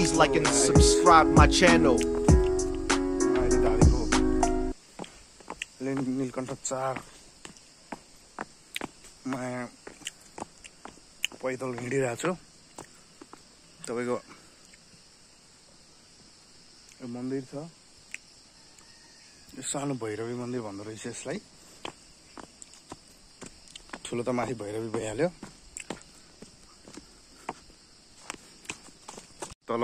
please like and subscribe my channel. Neelkanth 4 मा पैदल हिँडिरहेको छु। तपाईको यो मन्दिर छ, यो सानो भैरवी मन्दिर भन्दो रहेछ यसलाई। ठुलो त माथि भैरवी भइहाल्यो। तल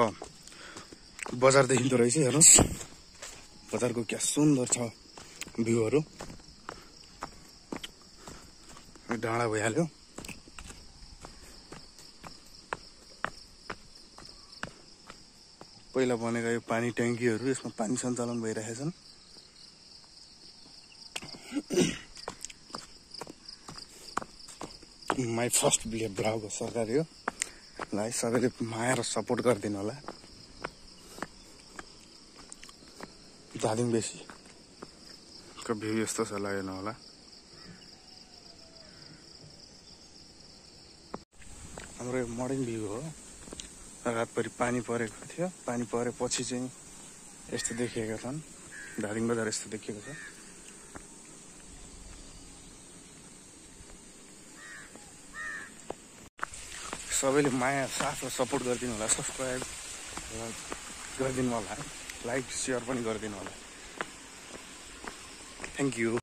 बजार देखिँदो रहेछ, हेर्नुस् बजारको क्या सुन्दर छ भ्यूहरु। डाँडा भइहाल्यो। पहिला बनेका यो पानी ट्याङ्कीहरु, यसमा पानी सञ्चालन भइरहेका छन्। माई फर्स्ट ब्लग हो सरकार यो। लाई सबैले माया र सपोर्ट गरिदिनु होला। दादिङ बेसी को भ्यू यस्तो छ, लागेन होला। हाम्रो यो मर्निङ भ्यू हो। रातभरि पानी परेको थियो, पानी परेपछि चाहिँ यस्तो देखिएका छन्। दादिङ बजार यस्तो देखिएको छ। सबैले माया साथ र सपोर्ट गरिदिनु होला। सब्स्क्राइब गरिदिनु होला, लाइक शेयर पनि गरिदिनु होला। Thank you.